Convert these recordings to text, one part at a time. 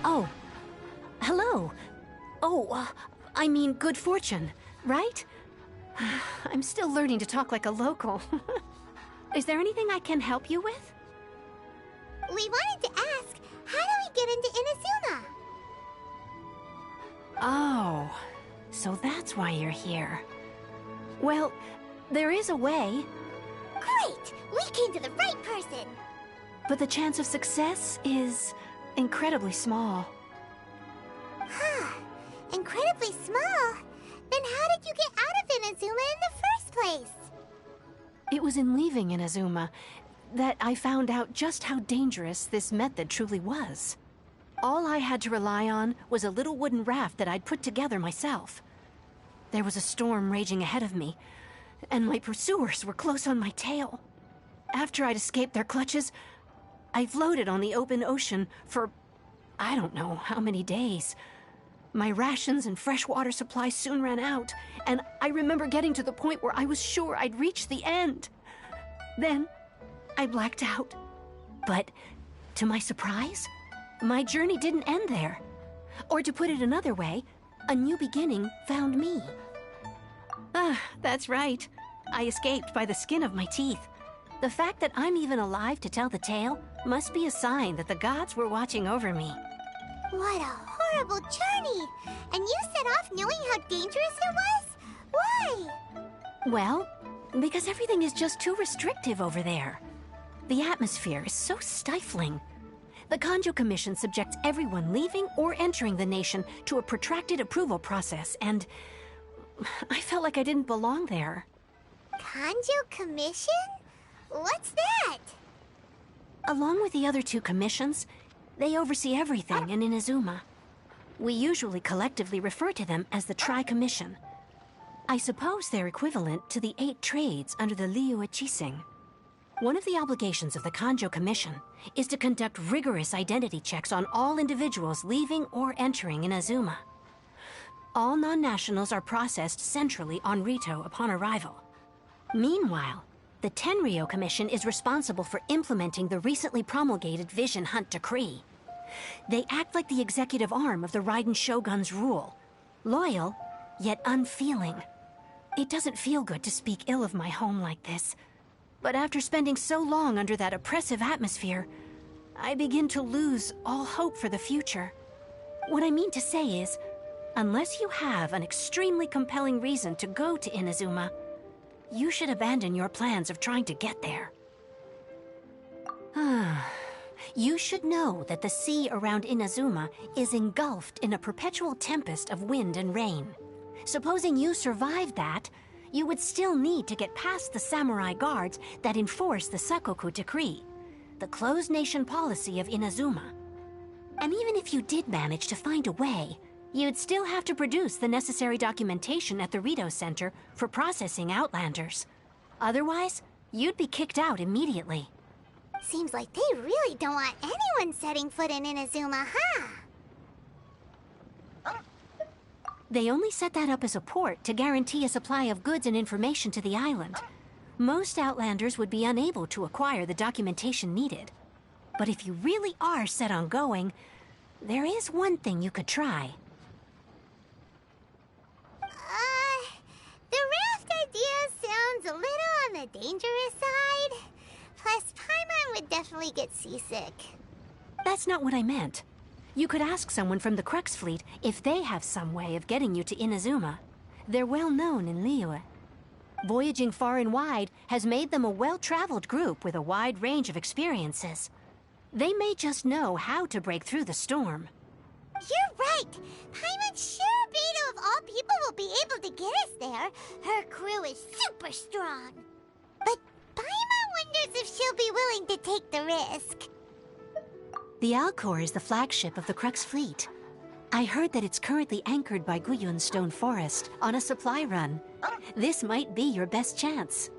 Oh, hello. Oh, I mean good fortune, right? I'm still learning to talk like a local. Is there anything I can help you with? We wanted to ask, how do we get into Inazuma? Oh, so that's why you're here. Well, there is a way. Great! We came to the right person! But the chance of success is incredibly small. Huh. Incredibly small? Then how did you get out of Inazuma in the first place? It was in leaving Inazuma that I found out just how dangerous this method truly was. All I had to rely on was a little wooden raft that I'd put together myself. There was a storm raging ahead of me, and my pursuers were close on my tail. After I'd escaped their clutches, I floated on the open ocean for I don't know how many days. My rations and freshwater supply soon ran out, and I remember getting to the point where I was sure I'd reached the end. Then, I blacked out. But, to my surprise, my journey didn't end there. Or to put it another way, a new beginning found me. That's right. I escaped by the skin of my teeth. The fact that I'm even alive to tell the tale must be a sign that the gods were watching over me. What a horrible journey! And you set off knowing how dangerous it was? Why? Well, because everything is just too restrictive over there. The atmosphere is so stifling. The Kanjo Commission subjects everyone leaving or entering the nation to a protracted approval process, and I felt like I didn't belong there. Kanjo Commission? What's that? Along with the other two commissions, they oversee everything in Inazuma. We usually collectively refer to them as the Tri-Commission. I suppose they're equivalent to the 8 trades under the Liyue Chising. One of the obligations of the Kanjo Commission is to conduct rigorous identity checks on all individuals leaving or entering Inazuma. All non-nationals are processed centrally on Rito upon arrival. Meanwhile, the Tenryo Commission is responsible for implementing the recently promulgated Vision Hunt Decree. They act like the executive arm of the Raiden Shogun's rule. Loyal, yet unfeeling. It doesn't feel good to speak ill of my home like this. But after spending so long under that oppressive atmosphere, I begin to lose all hope for the future. What I mean to say is, unless you have an extremely compelling reason to go to Inazuma, you should abandon your plans of trying to get there. You should know that the sea around Inazuma is engulfed in a perpetual tempest of wind and rain. Supposing you survived that, you would still need to get past the samurai guards that enforce the Sakoku Decree, the closed nation policy of Inazuma. And even if you did manage to find a way, you'd still have to produce the necessary documentation at the Rito Center for processing Outlanders. Otherwise, you'd be kicked out immediately. Seems like they really don't want anyone setting foot in Inazuma, huh? They only set that up as a port to guarantee a supply of goods and information to the island. Most Outlanders would be unable to acquire the documentation needed. But if you really are set on going, there is one thing you could try. The raft idea sounds a little on the dangerous side. Plus, Paimon would definitely get seasick. That's not what I meant. You could ask someone from the Crux Fleet if they have some way of getting you to Inazuma. They're well known in Liyue. Voyaging far and wide has made them a well-traveled group with a wide range of experiences. They may just know how to break through the storm. You're right! Paimon's sure Beto of all people will be able to get us there. Her crew is super strong. But Paimon wonders if she'll be willing to take the risk. The Alcor is the flagship of the Crux Fleet. I heard that it's currently anchored by Guyun's Stone Forest on a supply run. This might be your best chance.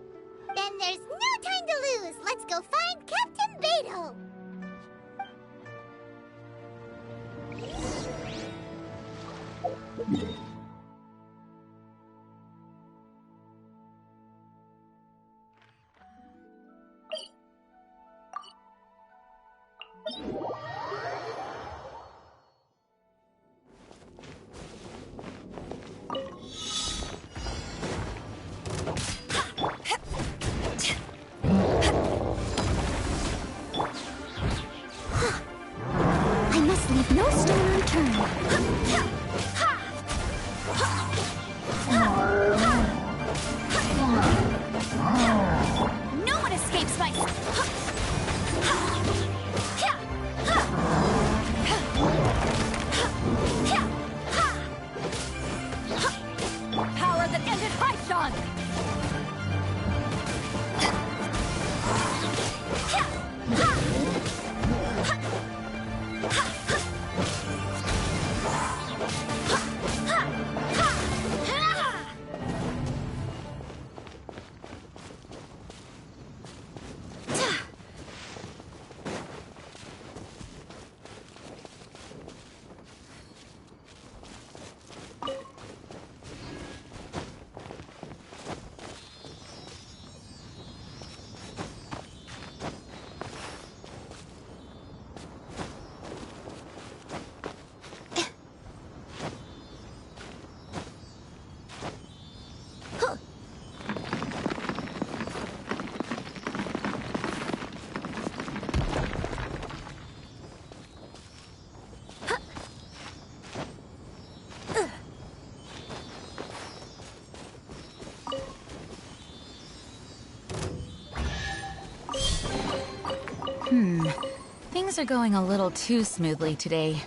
Then there's no time to lose. Let's go find Captain Beto. Things are going a little too smoothly today.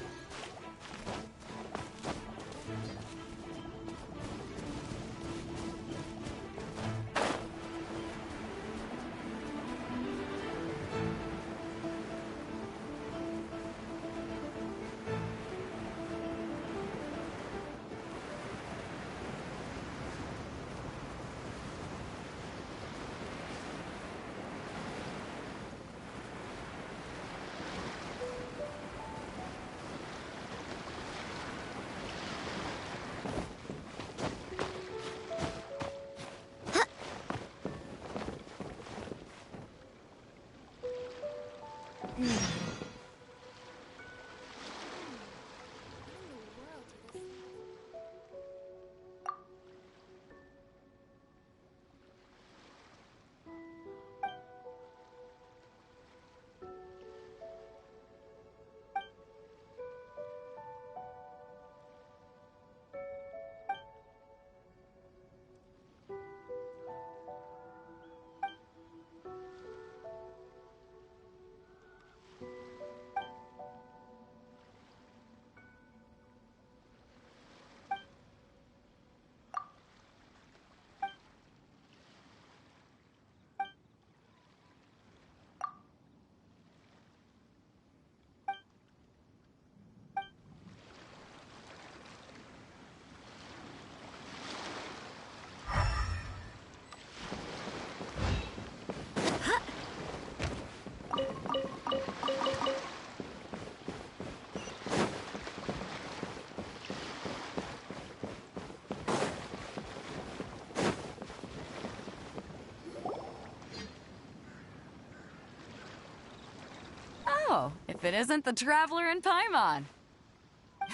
Oh, if it isn't the Traveler in Paimon.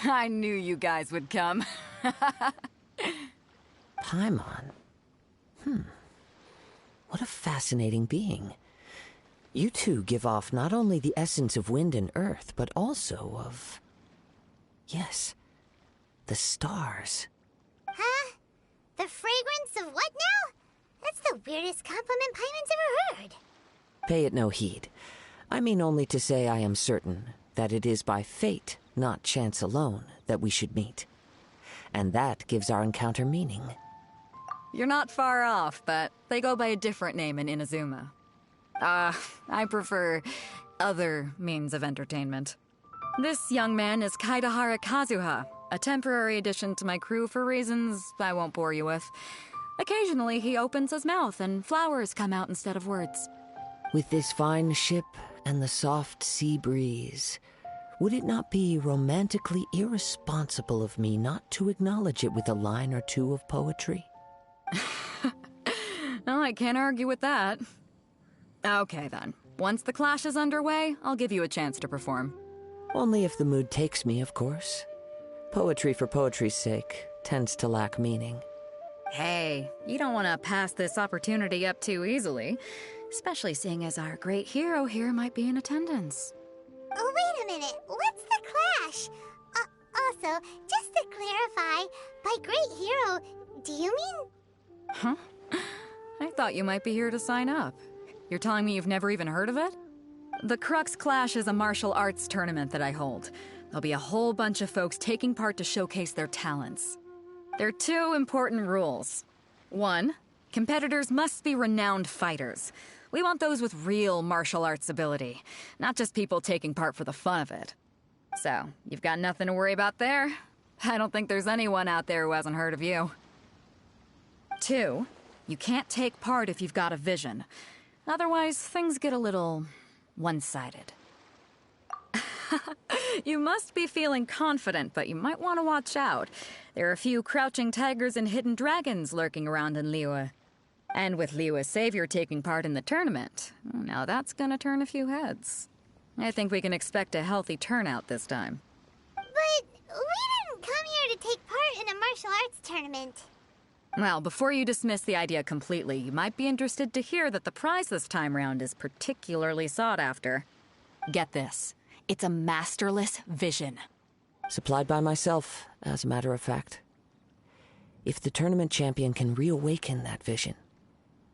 I knew you guys would come. Paimon? What a fascinating being. You two give off not only the essence of wind and earth, but also of... yes, the stars. Huh? The fragrance of what now? That's the weirdest compliment Paimon's ever heard. Pay it no heed. I mean only to say I am certain that it is by fate, not chance alone, that we should meet. And that gives our encounter meaning. You're not far off, but they go by a different name in Inazuma. I prefer other means of entertainment. This young man is Kaidahara Kazuha, a temporary addition to my crew for reasons I won't bore you with. Occasionally, he opens his mouth and flowers come out instead of words. With this fine ship and the soft sea breeze, would it not be romantically irresponsible of me not to acknowledge it with a line or two of poetry? No, I can't argue with that. Okay then. Once the clash is underway, I'll give you a chance to perform. Only if the mood takes me, of course. Poetry for poetry's sake tends to lack meaning. Hey, you don't want to pass this opportunity up too easily, especially seeing as our great hero here might be in attendance. Oh, wait a minute. What's the clash? Also, just to clarify, by great hero, do you mean... Huh? I thought you might be here to sign up. You're telling me you've never even heard of it? The Crux Clash is a martial arts tournament that I hold. There'll be a whole bunch of folks taking part to showcase their talents. There are two important rules. One, competitors must be renowned fighters. We want those with real martial arts ability, not just people taking part for the fun of it. So, you've got nothing to worry about there. I don't think there's anyone out there who hasn't heard of you. Two, you can't take part if you've got a vision. Otherwise, things get a little one-sided. You must be feeling confident, but you might want to watch out. There are a few crouching tigers and hidden dragons lurking around in Liyue. And with Liyue's savior taking part in the tournament, now that's gonna turn a few heads. I think we can expect a healthy turnout this time. But we didn't come here to take part in a martial arts tournament. Well, before you dismiss the idea completely, you might be interested to hear that the prize this time round is particularly sought after. Get this. It's a masterless vision. Supplied by myself, as a matter of fact. If the tournament champion can reawaken that vision,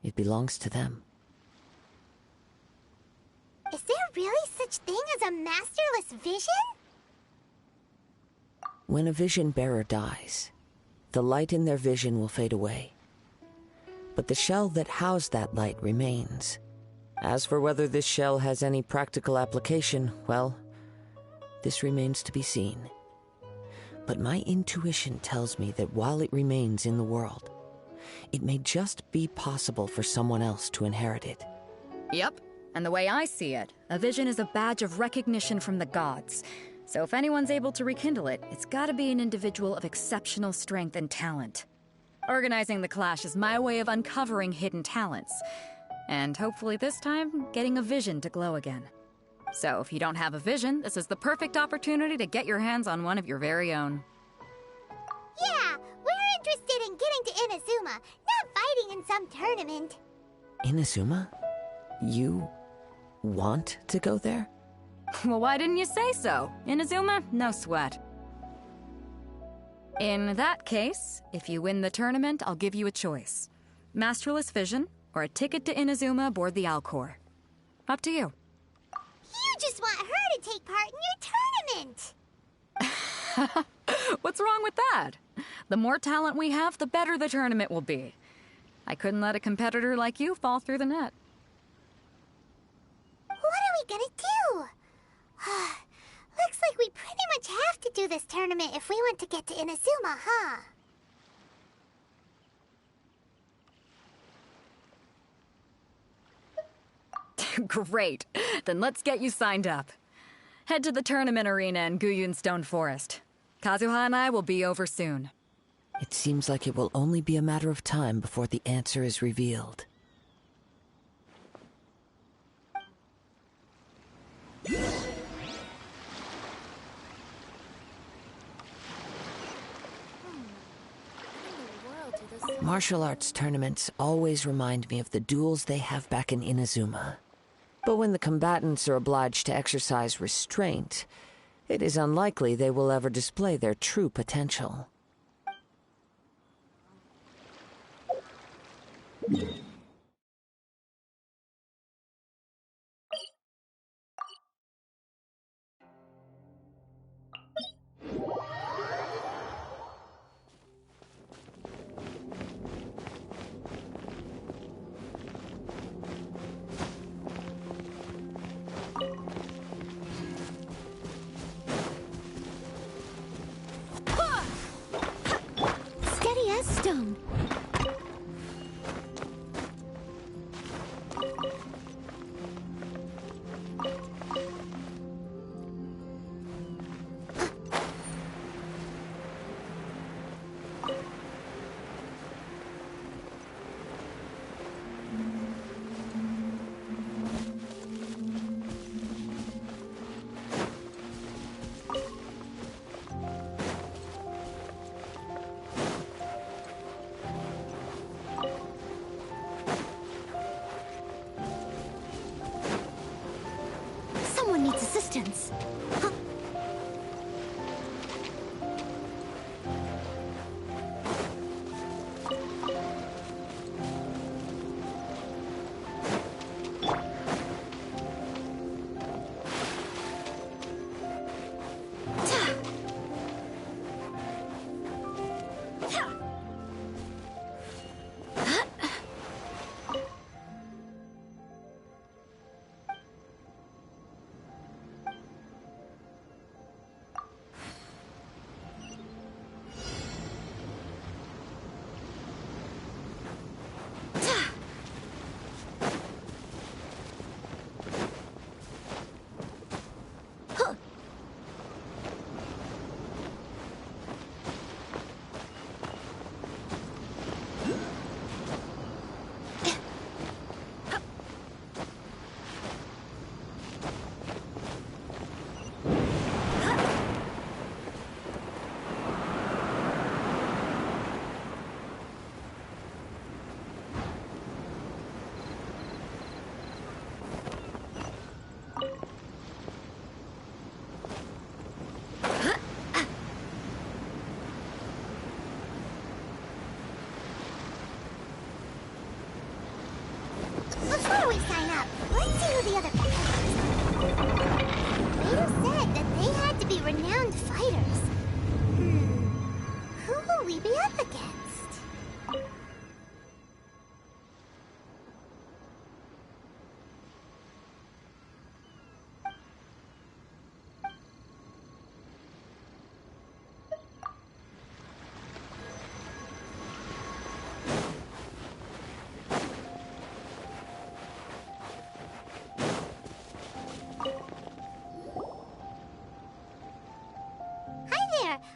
it belongs to them. Is there really such thing as a masterless vision? When a vision bearer dies, the light in their vision will fade away. But the shell that housed that light remains. As for whether this shell has any practical application, well, this remains to be seen. But my intuition tells me that while it remains in the world, it may just be possible for someone else to inherit it. Yep, and the way I see it, a vision is a badge of recognition from the gods. So if anyone's able to rekindle it, it's gotta be an individual of exceptional strength and talent. Organizing the clash is my way of uncovering hidden talents. And hopefully this time, getting a vision to glow again. So if you don't have a vision, this is the perfect opportunity to get your hands on one of your very own. Yeah, we're interested in getting to Inazuma, not fighting in some tournament. Inazuma? You want to go there? Well, why didn't you say so? Inazuma? No sweat. In that case, if you win the tournament, I'll give you a choice. Masterless Vision, or a ticket to Inazuma aboard the Alcor. Up to you. You just want her to take part in your tournament! What's wrong with that? The more talent we have, the better the tournament will be. I couldn't let a competitor like you fall through the net. What are we gonna do? Looks like we pretty much have to do this tournament if we want to get to Inazuma, huh? Great. Then let's get you signed up. Head to the tournament arena in Guyun Stone Forest. Kazuha and I will be over soon. It seems like it will only be a matter of time before the answer is revealed. Martial arts tournaments always remind me of the duels they have back in Inazuma. But when the combatants are obliged to exercise restraint, it is unlikely they will ever display their true potential. Steady as stone. Someone needs assistance. Huh? Before we sign up, let's see who the other competitors are. Beidou said that they had to be renowned fighters. Who will we be up against?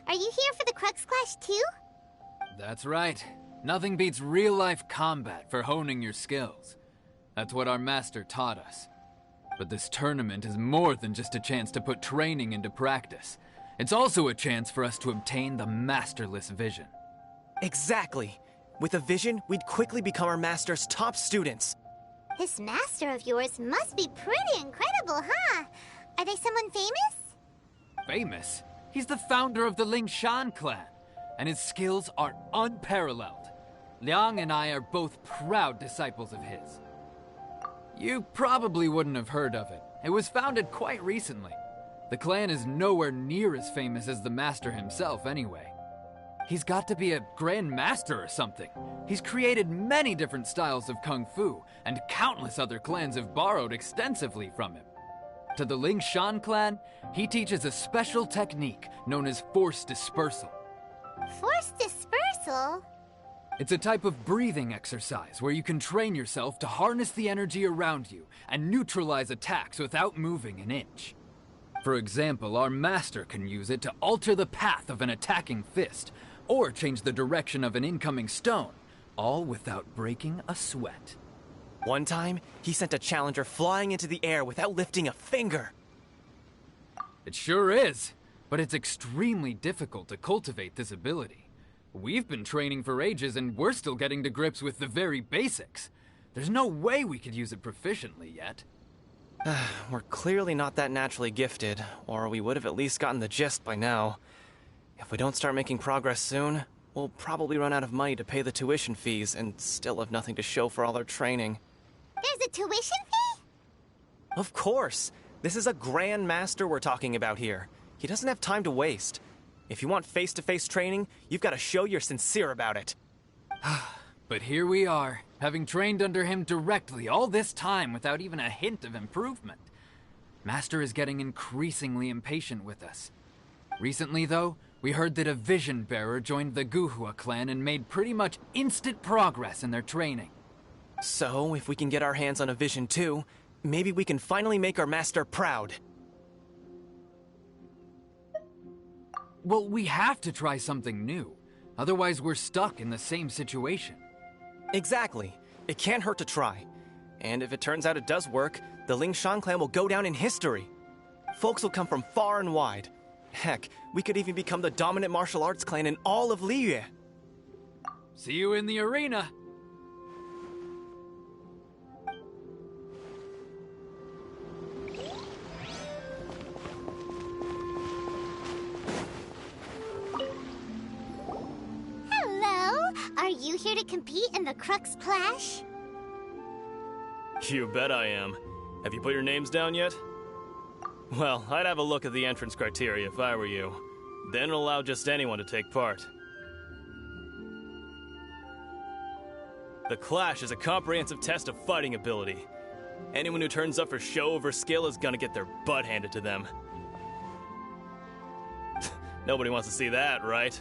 Are you here for the Crux Clash too? That's right. Nothing beats real-life combat for honing your skills. That's what our master taught us. But this tournament is more than just a chance to put training into practice. It's also a chance for us to obtain the masterless vision. Exactly. With a vision, we'd quickly become our master's top students. This master of yours must be pretty incredible, huh? Are they someone famous? Famous? He's the founder of the Lingshan clan, and his skills are unparalleled. Liang and I are both proud disciples of his. You probably wouldn't have heard of it. It was founded quite recently. The clan is nowhere near as famous as the master himself anyway. He's got to be a grand master or something. He's created many different styles of kung fu, and countless other clans have borrowed extensively from him. To the Lingshan clan, he teaches a special technique known as force dispersal. Force dispersal? It's a type of breathing exercise where you can train yourself to harness the energy around you and neutralize attacks without moving an inch. For example, our master can use it to alter the path of an attacking fist, or change the direction of an incoming stone, all without breaking a sweat. One time, he sent a challenger flying into the air without lifting a finger. It sure is, but it's extremely difficult to cultivate this ability. We've been training for ages and we're still getting to grips with the very basics. There's no way we could use it proficiently yet. We're clearly not that naturally gifted, or we would have at least gotten the gist by now. If we don't start making progress soon, we'll probably run out of money to pay the tuition fees and still have nothing to show for all our training. There's a tuition fee? Of course! This is a Grand Master we're talking about here. He doesn't have time to waste. If you want face-to-face training, you've got to show you're sincere about it. But here we are, having trained under him directly all this time without even a hint of improvement. Master is getting increasingly impatient with us. Recently, though, we heard that a vision bearer joined the Guhua clan and made pretty much instant progress in their training. So, if we can get our hands on a vision too, maybe we can finally make our master proud. Well, we have to try something new. Otherwise, we're stuck in the same situation. Exactly. It can't hurt to try. And if it turns out it does work, the Lingshan clan will go down in history. Folks will come from far and wide. Heck, we could even become the dominant martial arts clan in all of Liyue. See you in the arena! Are you here to compete in the Crux Clash? You bet I am. Have you put your names down yet? Well, I'd have a look at the entrance criteria if I were you. Then allow just anyone to take part. The Clash is a comprehensive test of fighting ability. Anyone who turns up for show over skill is gonna get their butt handed to them. Nobody wants to see that, right?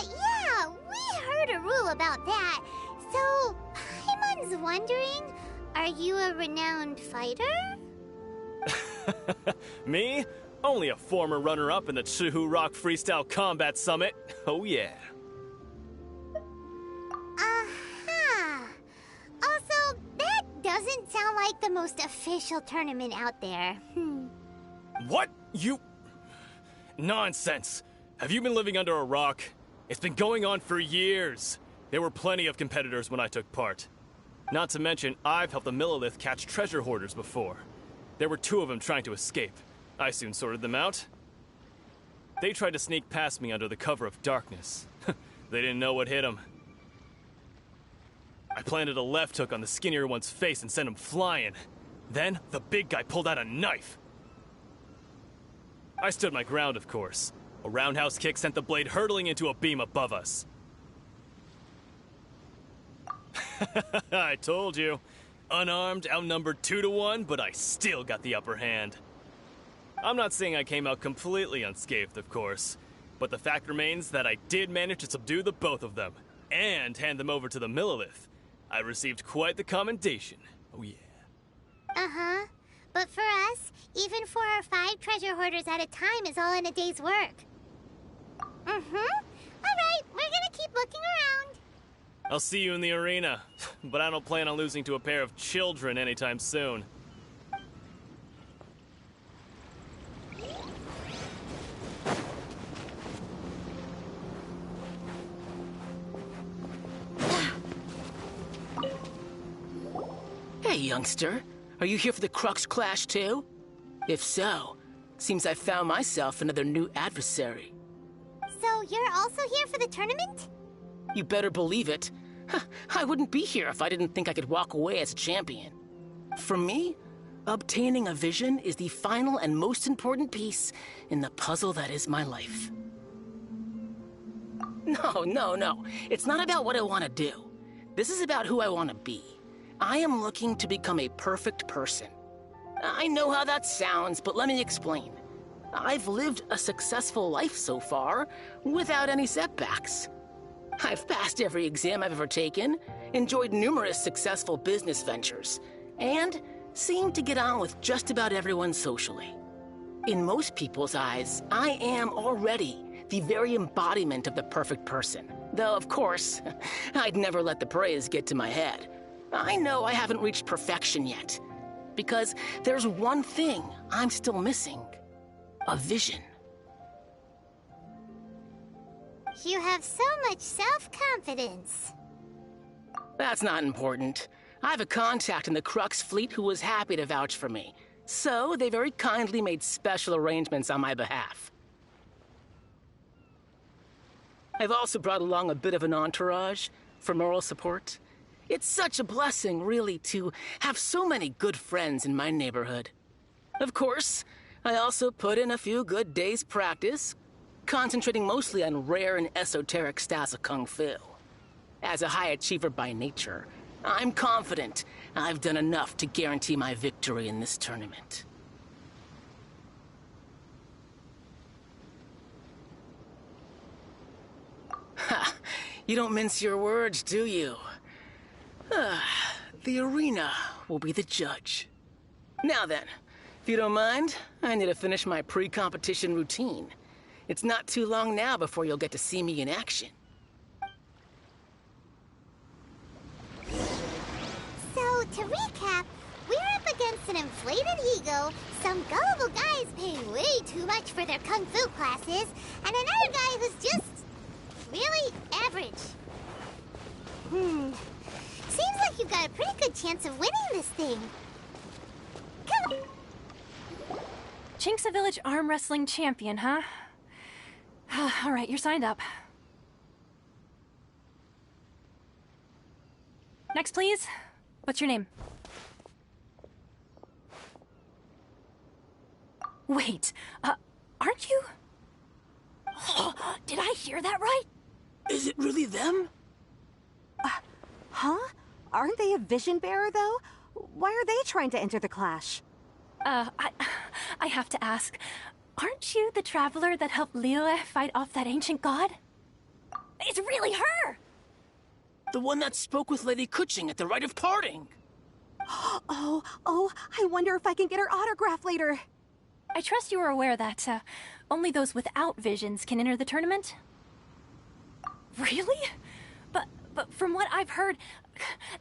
Yeah, we heard a rule about that. So, Paimon's wondering, are you a renowned fighter? Me? Only a former runner-up in the Chihu Rock Freestyle Combat Summit. Oh yeah. Also, that doesn't sound like the most official tournament out there. What? You... Nonsense. Have you been living under a rock? It's been going on for years. There were plenty of competitors when I took part. Not to mention, I've helped the Millilith catch treasure hoarders before. There were 2 of them trying to escape. I soon sorted them out. They tried to sneak past me under the cover of darkness. They didn't know what hit them. I planted a left hook on the skinnier one's face and sent him flying. Then, the big guy pulled out a knife. I stood my ground, of course. A roundhouse kick sent the blade hurtling into a beam above us. I told you. Unarmed, outnumbered 2-1, but I still got the upper hand. I'm not saying I came out completely unscathed, of course, but the fact remains that I did manage to subdue the both of them, and hand them over to the Millilith. I received quite the commendation. Oh yeah. Uh-huh. But for us, even 4 or 5 treasure hoarders at a time is all in a day's work. Mm-hmm. Alright, we're gonna keep looking around. I'll see you in the arena, but I don't plan on losing to a pair of children anytime soon. Hey, youngster. Are you here for the Crux Clash too? If so, seems I found myself another new adversary. So you're also here for the tournament? You better believe it. I wouldn't be here if I didn't think I could walk away as a champion. For me, obtaining a vision is the final and most important piece in the puzzle that is my life. No. It's not about what I want to do. This is about who I want to be. I am looking to become a perfect person. I know how that sounds, but let me explain. I've lived a successful life so far, without any setbacks. I've passed every exam I've ever taken, enjoyed numerous successful business ventures, and seemed to get on with just about everyone socially. In most people's eyes, I am already the very embodiment of the perfect person. Though, of course, I'd never let the praise get to my head. I know I haven't reached perfection yet, because there's one thing I'm still missing. A vision. You have so much self-confidence. That's not important. I have a contact in the Crux fleet who was happy to vouch for me, so they very kindly made special arrangements on my behalf. I've also brought along a bit of an entourage for moral support. It's such a blessing, really, to have so many good friends in my neighborhood. Of course, I also put in a few good days' practice, concentrating mostly on rare and esoteric styles of Kung Fu. As a high achiever by nature, I'm confident I've done enough to guarantee my victory in this tournament. Ha! You don't mince your words, do you? The arena will be the judge. Now then, if you don't mind, I need to finish my pre-competition routine. It's not too long now before you'll get to see me in action. So, to recap, we're up against an inflated ego, some gullible guys paying way too much for their kung fu classes, and another guy who's just really average. Seems like you've got a pretty good chance of winning this thing. Come on. Chinksa Village arm wrestling champion, huh? All right, you're signed up. Next, please. What's your name? Wait, aren't you? Did I hear that right? Is it really them? Huh? Aren't they a vision bearer, though? Why are they trying to enter the clash? I have to ask, aren't you the traveler that helped Liyue fight off that ancient god? It's really her! The one that spoke with Lady Kuching at the rite of parting. Oh, I wonder if I can get her autograph later. I trust you are aware that, only those without visions can enter the tournament? Really? But from what I've heard,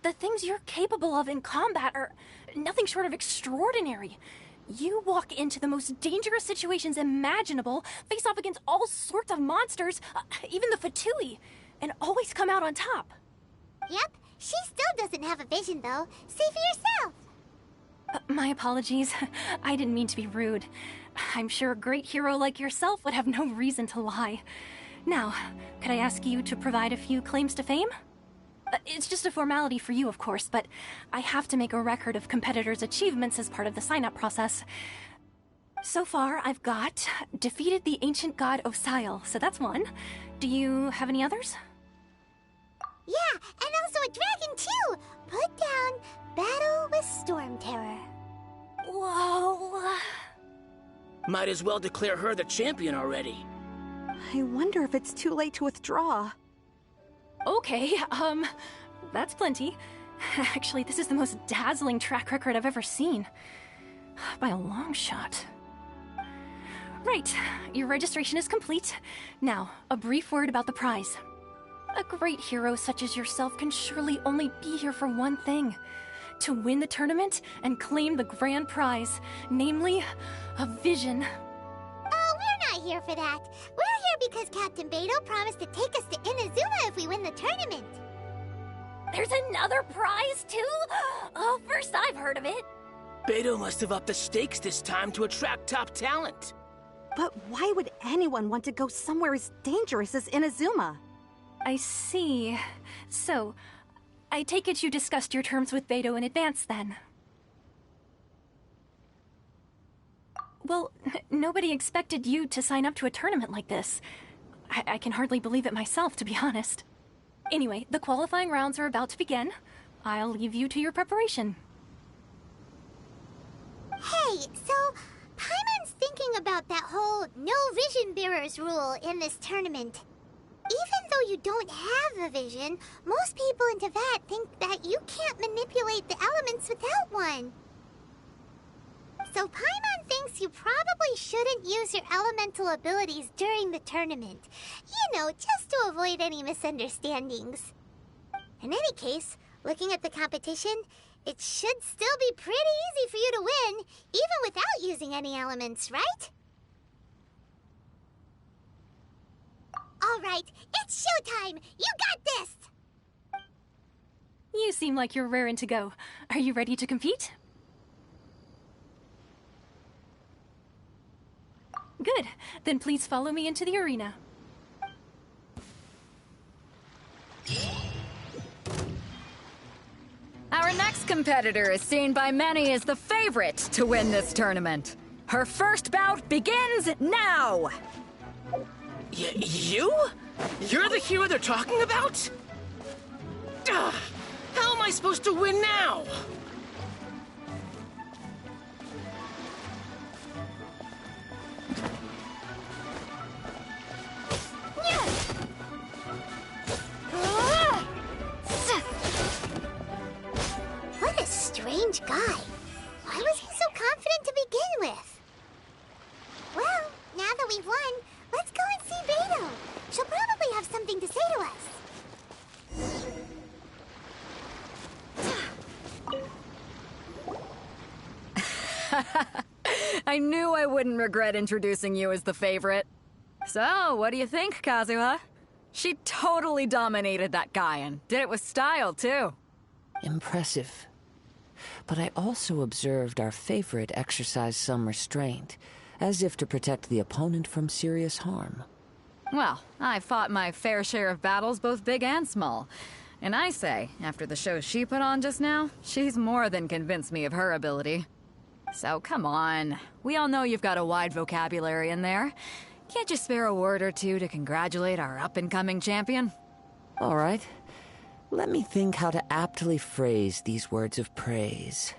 the things you're capable of in combat are nothing short of extraordinary. You walk into the most dangerous situations imaginable, face off against all sorts of monsters, even the Fatui, and always come out on top. Yep, she still doesn't have a vision, though. See for yourself. My apologies. I didn't mean to be rude. I'm sure a great hero like yourself would have no reason to lie. Now, could I ask you to provide a few claims to fame? It's just a formality for you, of course, but I have to make a record of competitors' achievements as part of the sign-up process. So far, I've got defeated the ancient god Osile, so that's one. Do you have any others? Yeah, and also a dragon too! Put down Battle with Storm Terror. Whoa. Might as well declare her the champion already. I wonder if it's too late to withdraw. Okay, that's plenty. Actually, this is the most dazzling track record I've ever seen. By a long shot. Right, your registration is complete. Now, a brief word about the prize. A great hero such as yourself can surely only be here for one thing. To win the tournament and claim the grand prize, namely, a vision. Oh, we're not here for that. We're here because Captain Beidou promised to take us to Inazuma if we win the tournament. There's another prize, too? Oh, first I've heard of it. Beidou must have upped the stakes this time to attract top talent. But why would anyone want to go somewhere as dangerous as Inazuma? I see. So, I take it you discussed your terms with Beidou in advance, then? Well, nobody expected you to sign up to a tournament like this. I can hardly believe it myself, to be honest. Anyway, the qualifying rounds are about to begin. I'll leave you to your preparation. Hey, so Paimon's thinking about that whole no vision bearers rule in this tournament. Even though you don't have a vision, most people in Teyvat think that you can't manipulate the elements without one. So Paimon thinks you probably shouldn't use your elemental abilities during the tournament. You know, just to avoid any misunderstandings. In any case, looking at the competition, it should still be pretty easy for you to win, even without using any elements, right? All right, it's showtime! You got this! You seem like you're raring to go. Are you ready to compete? Good. Then please follow me into the arena. Our next competitor is seen by many as the favorite to win this tournament. Her first bout begins now! You? You're the hero they're talking about? Ugh, how am I supposed to win now? What a strange guy. Why was he so confident to begin with? Well, now that we've won, let's go and see Beidou. She'll probably have something to say to us. I knew I wouldn't regret introducing you as the favorite. So, what do you think, Kazuha? She totally dominated that guy and did it with style, too. Impressive. But I also observed our favorite exercise some restraint, as if to protect the opponent from serious harm. Well, I fought my fair share of battles, both big and small. And I say, after the show she put on just now, she's more than convinced me of her ability. So come on, we all know you've got a wide vocabulary in there. Can't you spare a word or two to congratulate our up-and-coming champion? All right. Let me think how to aptly phrase these words of praise.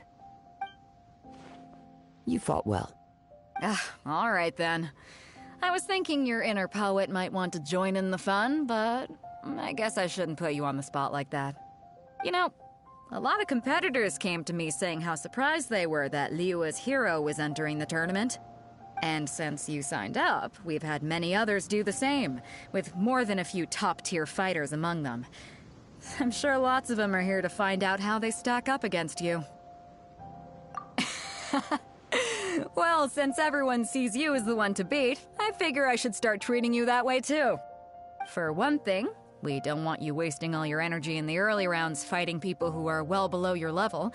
You fought well. All right then. I was thinking your inner poet might want to join in the fun, but I guess I shouldn't put you on the spot like that. You know, a lot of competitors came to me saying how surprised they were that Liyue's hero was entering the tournament. And since you signed up, we've had many others do the same, with more than a few top-tier fighters among them. I'm sure lots of them are here to find out how they stack up against you. Well, since everyone sees you as the one to beat, I figure I should start treating you that way too. For one thing, we don't want you wasting all your energy in the early rounds fighting people who are well below your level.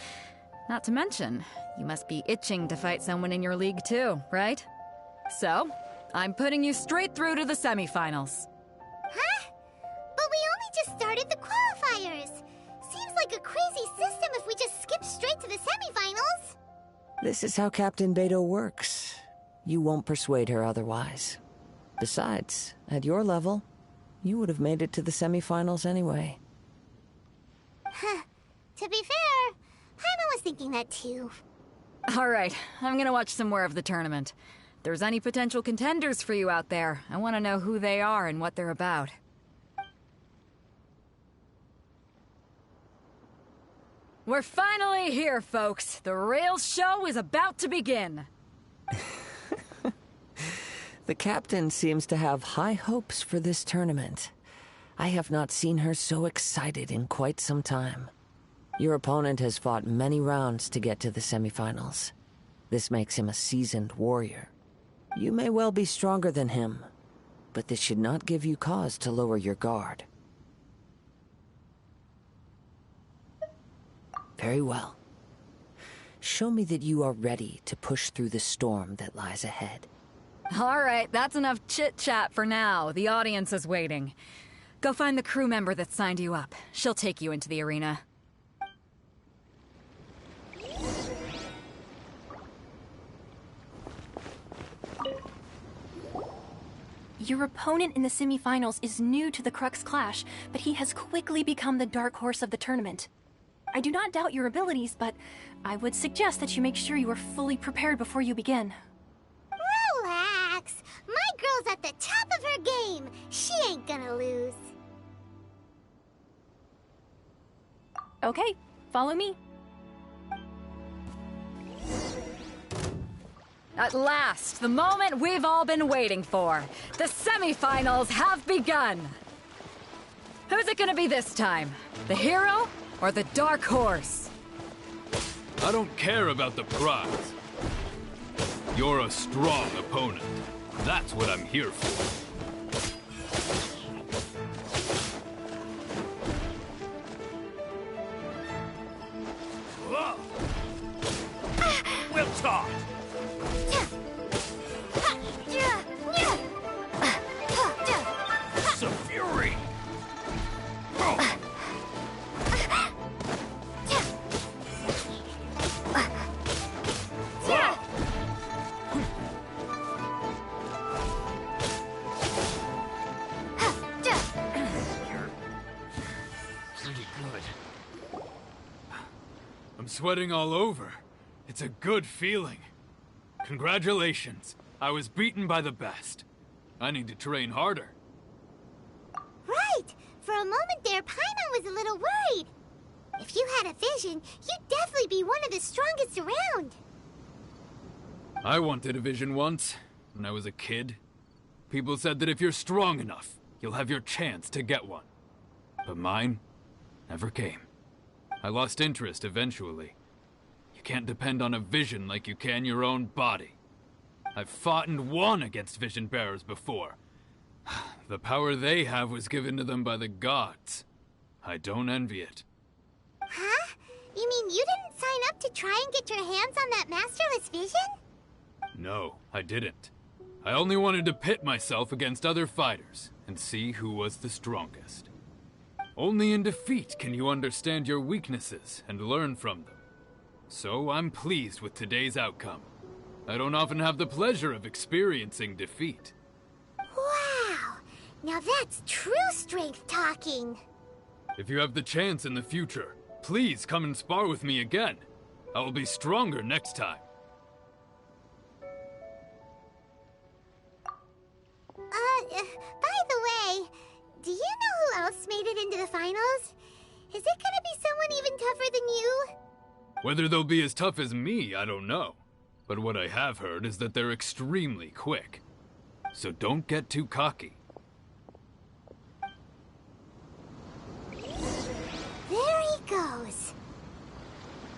Not to mention, you must be itching to fight someone in your league too, right? So, I'm putting you straight through to the semifinals. Huh? But we only just started the qualifiers. like a crazy system if we just skip straight to the semifinals. This is how Captain Beto works. You won't persuade her otherwise. Besides, at your level, you would have made it to the semifinals anyway. To be fair, Paimon was thinking that too. Alright, I'm gonna watch some more of the tournament. If there's any potential contenders for you out there, I want to know who they are and what they're about. We're finally here, folks. The real show is about to begin. The captain seems to have high hopes for this tournament. I have not seen her so excited in quite some time. Your opponent has fought many rounds to get to the semifinals. This makes him a seasoned warrior. You may well be stronger than him, but this should not give you cause to lower your guard. Very well. Show me that you are ready to push through the storm that lies ahead. Alright, that's enough chit-chat for now. The audience is waiting. Go find the crew member that signed you up. She'll take you into the arena. Your opponent in the semifinals is new to the Crux Clash, but he has quickly become the dark horse of the tournament. I do not doubt your abilities, but I would suggest that you make sure you are fully prepared before you begin. Relax. My girl's at the top of her game. She ain't gonna lose. Okay, follow me. At last, the moment we've all been waiting for. The semifinals have begun. Who's it gonna be this time? The hero or the dark horse? I don't care about the prize. You're a strong opponent. That's what I'm here for. We'll talk. Some fury. Pretty good. I'm sweating all over. It's a good feeling. Congratulations. I was beaten by the best. I need to train harder. Right. For a moment there, Paimon was a little worried. If you had a vision, you'd definitely be one of the strongest around. I wanted a vision once, when I was a kid. People said that if you're strong enough, you'll have your chance to get one. But mine never came. I lost interest eventually. You can't depend on a vision like you can your own body. I've fought and won against vision bearers before. The power they have was given to them by the gods. I don't envy it. Huh? You mean you didn't sign up to try and get your hands on that masterless vision? No, I didn't. I only wanted to pit myself against other fighters and see who was the strongest. Only in defeat can you understand your weaknesses and learn from them. So I'm pleased with today's outcome. I don't often have the pleasure of experiencing defeat. Wow! Now that's true strength talking. If you have the chance in the future, please come and spar with me again. I will be stronger next time. By the way, do you know who else made it into the finals? Is it gonna be someone even tougher than you? Whether they'll be as tough as me, I don't know. But what I have heard is that they're extremely quick. So don't get too cocky. There he goes.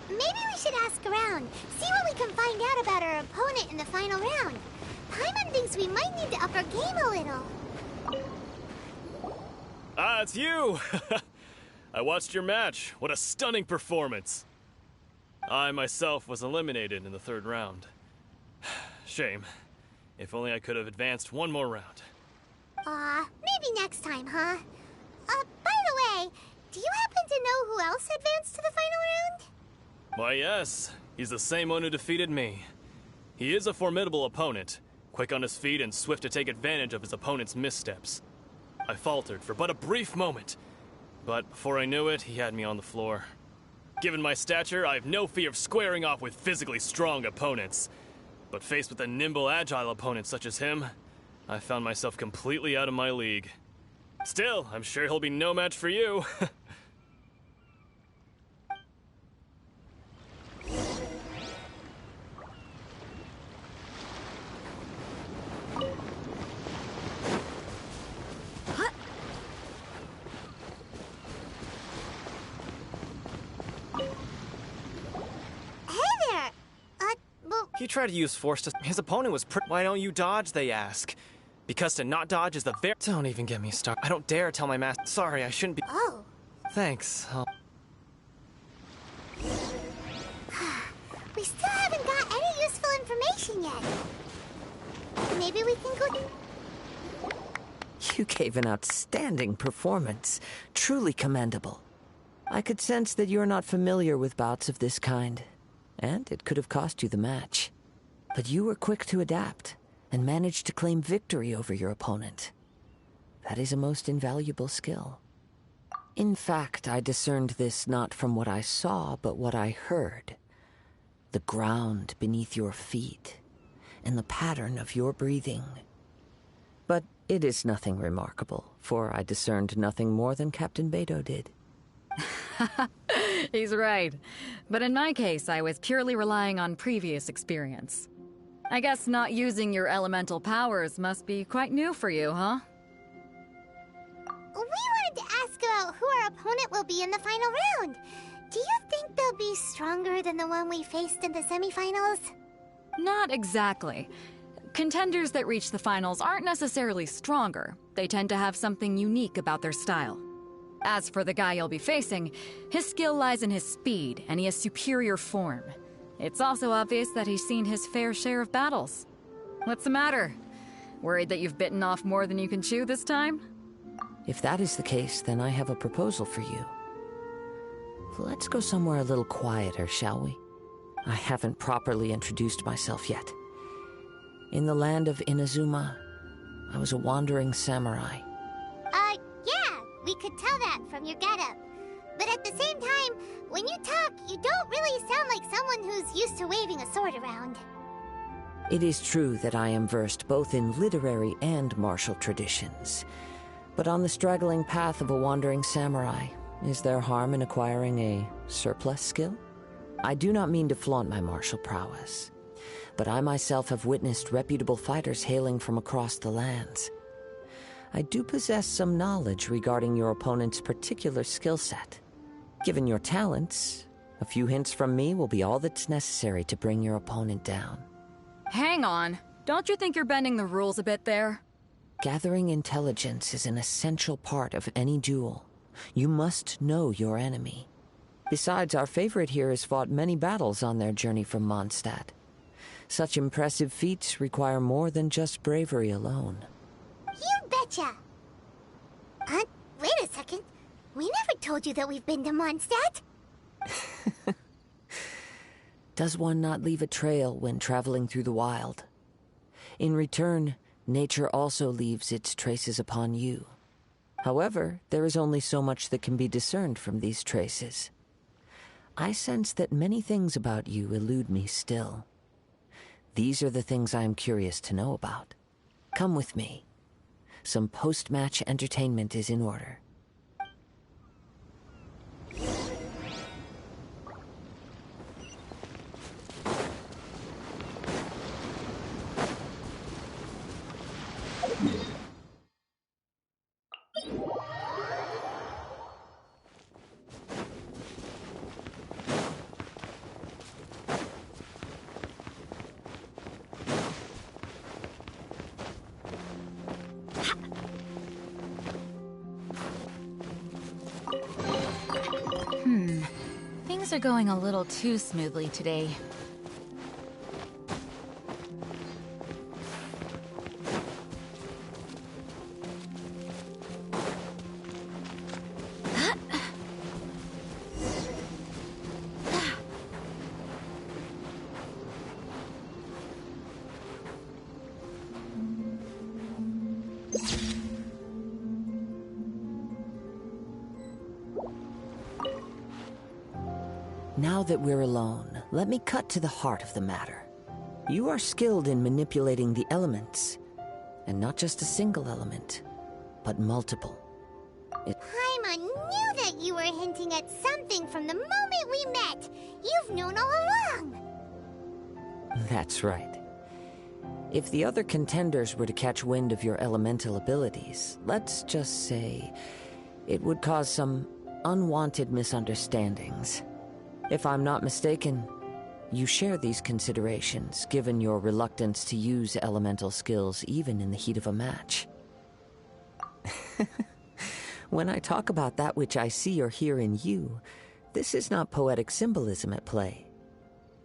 Maybe we should ask around, see what we can find out about our opponent in the final round. Paimon thinks we might need to up our game a little. Ah, it's you! I watched your match. What a stunning performance. I myself was eliminated in the third round. Shame. If only I could have advanced one more round. Maybe next time, huh? By the way, Do you happen to know who else advanced to the final round? Why, yes. He's the same one who defeated me. He is a formidable opponent, quick on his feet and swift to take advantage of his opponent's missteps. I faltered for but a brief moment, but before I knew it, he had me on the floor. Given my stature, I have no fear of squaring off with physically strong opponents. But faced with a nimble, agile opponent such as him, I found myself completely out of my league. Still, I'm sure he'll be no match for you. He tried to use force to... His opponent was Why don't you dodge, they ask. Because to not dodge is the very... Don't even get me started. I don't dare tell my master... Sorry, I shouldn't be... Oh. Thanks. We still haven't got any useful information yet. Maybe we can go... You gave an outstanding performance. Truly commendable. I could sense that you're not familiar with bouts of this kind, and it could have cost you the match. But you were quick to adapt, and managed to claim victory over your opponent. That is a most invaluable skill. In fact, I discerned this not from what I saw, but what I heard. The ground beneath your feet, and the pattern of your breathing. But it is nothing remarkable, for I discerned nothing more than Captain Beto did. He's right. But in my case, I was purely relying on previous experience. I guess not using your elemental powers must be quite new for you, huh? We wanted to ask about who our opponent will be in the final round. Do you think they'll be stronger than the one we faced in the semifinals? Not exactly. Contenders that reach the finals aren't necessarily stronger. They tend to have something unique about their style. As for the guy you'll be facing, his skill lies in his speed, and he has superior form. It's also obvious that he's seen his fair share of battles. What's the matter? Worried that you've bitten off more than you can chew this time? If that is the case, then I have a proposal for you. Let's go somewhere a little quieter, shall we? I haven't properly introduced myself yet. In the land of Inazuma, I was a wandering samurai. Yeah, we could tell that from your getup. But at the same time, when you talk, you don't really sound like someone who's used to waving a sword around. It is true that I am versed both in literary and martial traditions. But on the straggling path of a wandering samurai, is there harm in acquiring a surplus skill? I do not mean to flaunt my martial prowess, but I myself have witnessed reputable fighters hailing from across the lands. I do possess some knowledge regarding your opponent's particular skill set. Given your talents, a few hints from me will be all that's necessary to bring your opponent down. Hang on. Don't you think you're bending the rules a bit there? Gathering intelligence is an essential part of any duel. You must know your enemy. Besides, our favorite here has fought many battles on their journey from Mondstadt. Such impressive feats require more than just bravery alone. You betcha! Wait a second. We never told you that we've been to Mondstadt. Does one not leave a trail when traveling through the wild? In return, nature also leaves its traces upon you. However, there is only so much that can be discerned from these traces. I sense that many things about you elude me still. These are the things I am curious to know about. Come with me. Some post-match entertainment is in order. Things are going a little too smoothly today. Now that we're alone, let me cut to the heart of the matter. You are skilled in manipulating the elements, and not just a single element, but multiple. Paimon knew that you were hinting at something from the moment we met. You've known all along. That's right. If the other contenders were to catch wind of your elemental abilities, let's just say it would cause some unwanted misunderstandings. If I'm not mistaken, you share these considerations, given your reluctance to use elemental skills even in the heat of a match. When I talk about that which I see or hear in you, this is not poetic symbolism at play.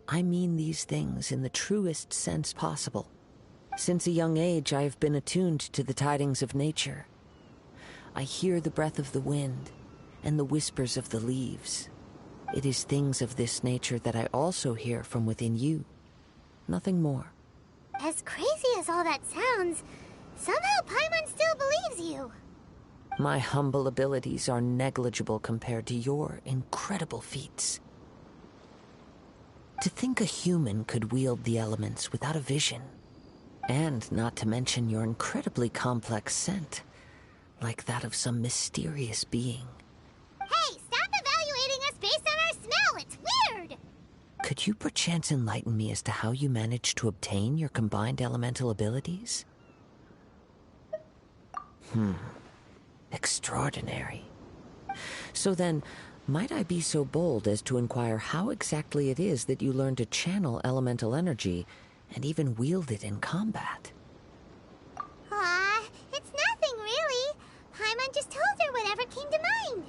I mean these things in the truest sense possible. Since a young age, I have been attuned to the tidings of nature. I hear the breath of the wind and the whispers of the leaves. It is things of this nature that I also hear from within you. Nothing more. As crazy as all that sounds, somehow Paimon still believes you. My humble abilities are negligible compared to your incredible feats. To think a human could wield the elements without a vision, and not to mention your incredibly complex scent, like that of some mysterious being. Hey, stop evaluating us based on our smell! It's weird! Could you perchance enlighten me as to how you managed to obtain your combined elemental abilities? Extraordinary. So then, might I be so bold as to inquire how exactly it is that you learn to channel elemental energy and even wield it in combat? It's nothing really. Paimon just told her whatever came to mind.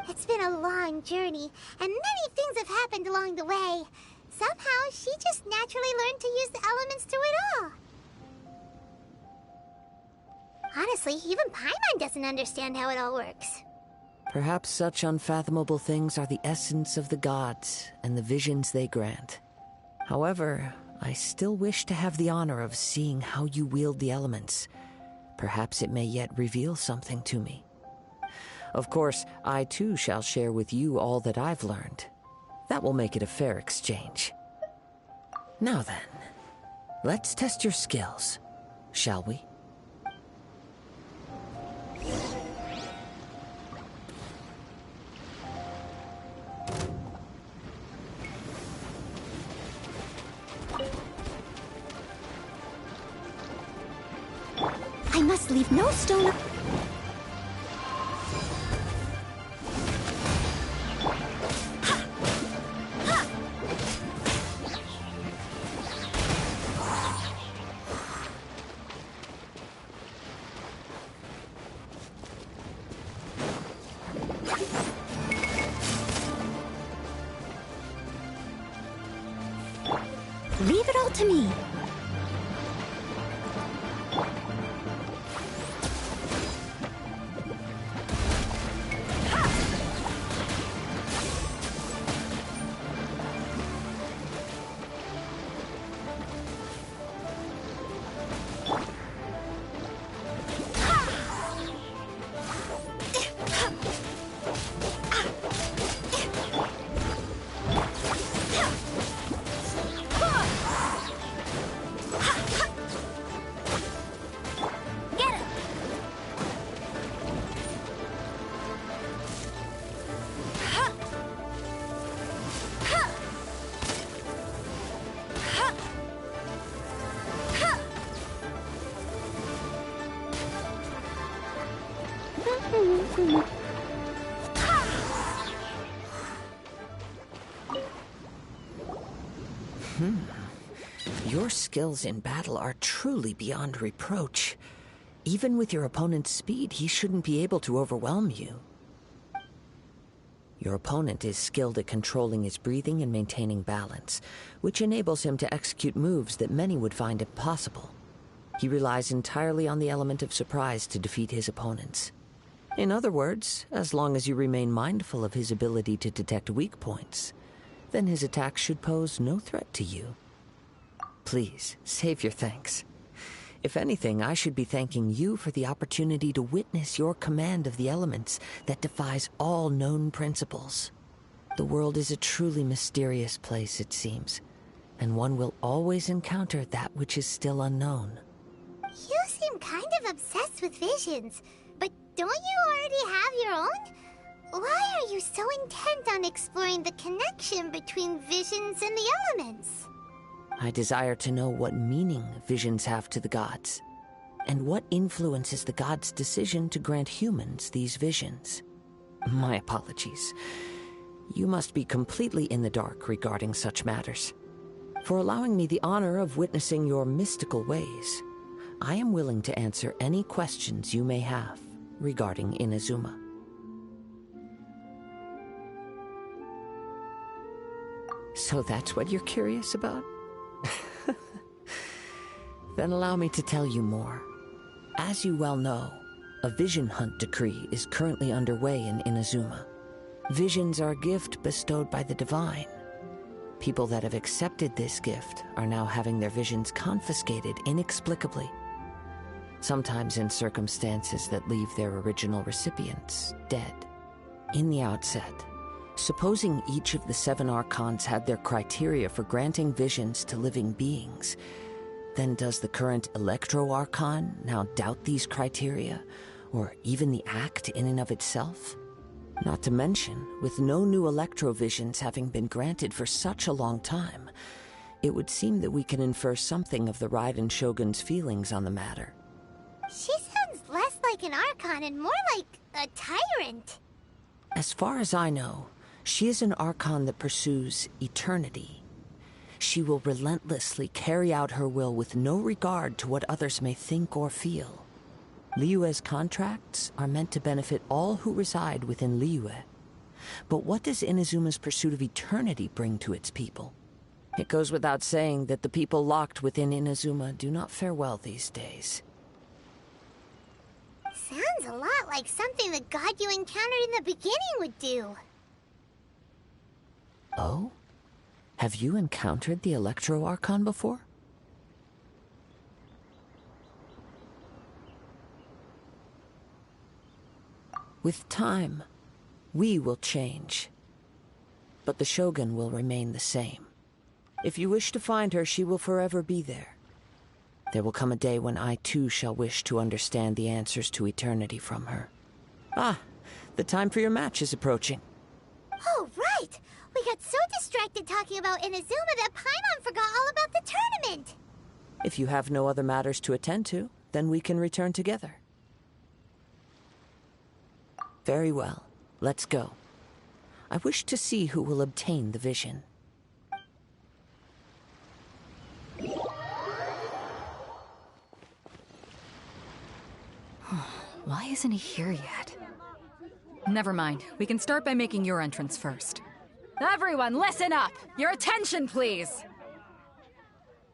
It's been a long journey, and many things have happened along the way. Somehow, she just naturally learned to use the elements through it all. Honestly, even Paimon doesn't understand how it all works. Perhaps such unfathomable things are the essence of the gods and the visions they grant. However, I still wish to have the honor of seeing how you wield the elements. Perhaps it may yet reveal something to me. Of course, I too shall share with you all that I've learned. That will make it a fair exchange. Now then, let's test your skills, shall we? I must leave no stone. Leave it all to me. Your skills in battle are truly beyond reproach. Even with your opponent's speed, he shouldn't be able to overwhelm you. Your opponent is skilled at controlling his breathing and maintaining balance, which enables him to execute moves that many would find impossible. He relies entirely on the element of surprise to defeat his opponents. In other words, as long as you remain mindful of his ability to detect weak points, then his attacks should pose no threat to you. Please, save your thanks. If anything, I should be thanking you for the opportunity to witness your command of the elements that defies all known principles. The world is a truly mysterious place, it seems, and one will always encounter that which is still unknown. You seem kind of obsessed with visions, but don't you already have your own? Why are you so intent on exploring the connection between visions and the elements? I desire to know what meaning visions have to the gods, and what influences the gods' decision to grant humans these visions. My apologies. You must be completely in the dark regarding such matters. For allowing me the honor of witnessing your mystical ways, I am willing to answer any questions you may have regarding Inazuma. So that's what you're curious about? Then allow me to tell you more. As you well know, a vision hunt decree is currently underway in Inazuma. Visions are a gift bestowed by the divine. People that have accepted this gift are now having their visions confiscated inexplicably, sometimes in circumstances that leave their original recipients dead. In the outset, supposing each of the 7 archons had their criteria for granting visions to living beings, then does the current Electro-Archon now doubt these criteria, or even the act in and of itself? Not to mention, with no new Electro-Visions having been granted for such a long time, it would seem that we can infer something of the Raiden Shogun's feelings on the matter. She sounds less like an Archon and more like a tyrant. As far as I know, she is an Archon that pursues eternity. She will relentlessly carry out her will with no regard to what others may think or feel. Liyue's contracts are meant to benefit all who reside within Liyue. But what does Inazuma's pursuit of eternity bring to its people? It goes without saying that the people locked within Inazuma do not fare well these days. Sounds a lot like something the god you encountered in the beginning would do. Oh? Have you encountered the Electro-Archon before? With time, we will change. But the Shogun will remain the same. If you wish to find her, she will forever be there. There will come a day when I too shall wish to understand the answers to eternity from her. Ah, the time for your match is approaching. Oh, right! We got so distracted talking about Inazuma that Paimon forgot all about the tournament! If you have no other matters to attend to, then we can return together. Very well. Let's go. I wish to see who will obtain the vision. Why isn't he here yet? Never mind. We can start by making your entrance first. Everyone, listen up! Your attention, please!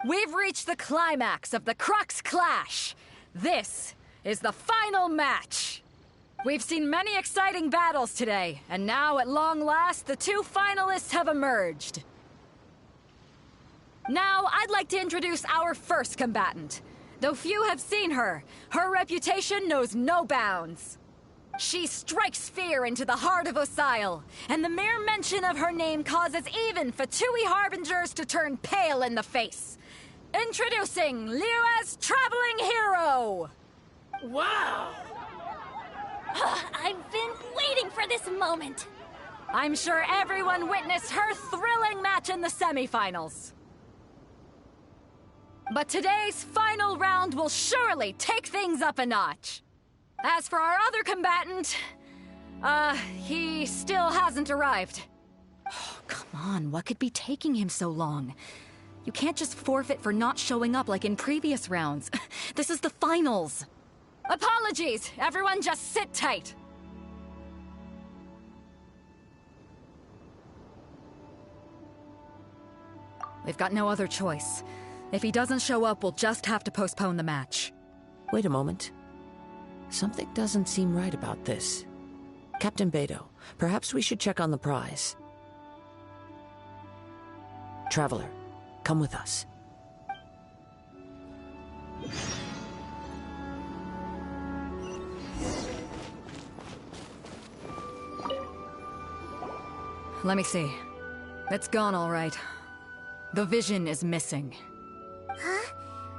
We've reached the climax of the Crux Clash! This is the final match! We've seen many exciting battles today, and now, at long last, the 2 finalists have emerged. Now, I'd like to introduce our first combatant. Though few have seen her, her reputation knows no bounds. She strikes fear into the heart of Osile, and the mere mention of her name causes even Fatui Harbingers to turn pale in the face. Introducing Liyue's traveling hero! Wow! I've been waiting for this moment. I'm sure everyone witnessed her thrilling match in the semifinals. But today's final round will surely take things up a notch. As for our other combatant, he still hasn't arrived. Oh, come on, what could be taking him so long? You can't just forfeit for not showing up like in previous rounds. This is the finals. Apologies, everyone just sit tight. We've got no other choice. If he doesn't show up, we'll just have to postpone the match. Wait a moment. Something doesn't seem right about this. Captain Beidou, perhaps we should check on the prize. Traveler, come with us. Let me see. It's gone all right. The vision is missing. Huh?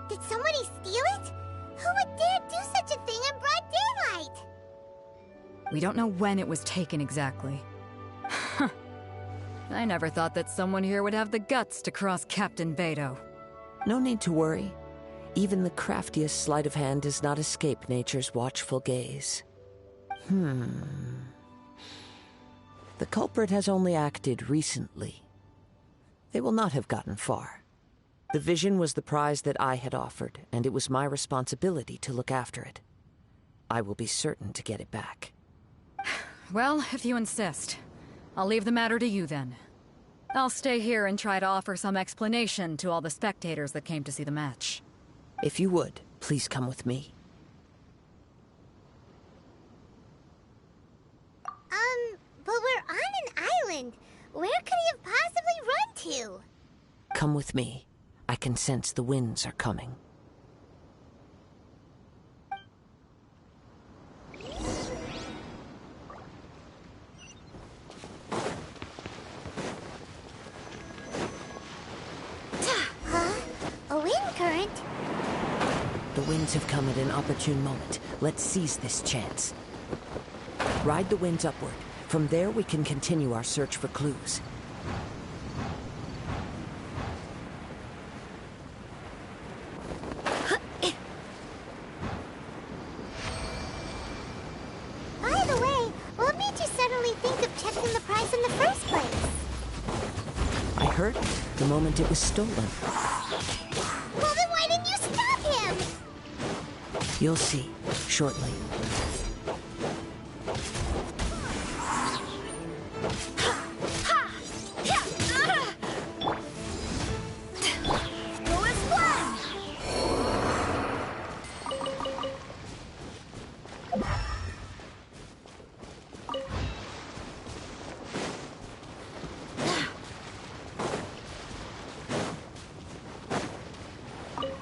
Did somebody steal it? Who would dare do such a thing in broad daylight? We don't know when it was taken exactly. I never thought that someone here would have the guts to cross Captain Beidou. No need to worry. Even the craftiest sleight of hand does not escape nature's watchful gaze. The culprit has only acted recently. They will not have gotten far. The vision was the prize that I had offered, and it was my responsibility to look after it. I will be certain to get it back. Well, if you insist. I'll leave the matter to you then. I'll stay here and try to offer some explanation to all the spectators that came to see the match. If you would, please come with me. But we're on an island. Where could he have possibly run to? Come with me. I can sense the winds are coming. Huh? A wind current? The winds have come at an opportune moment. Let's seize this chance. Ride the winds upward. From there, we can continue our search for clues. By the way, what made you suddenly think of checking the price in the first place? I heard the moment it was stolen. Well, then why didn't you stop him? You'll see shortly.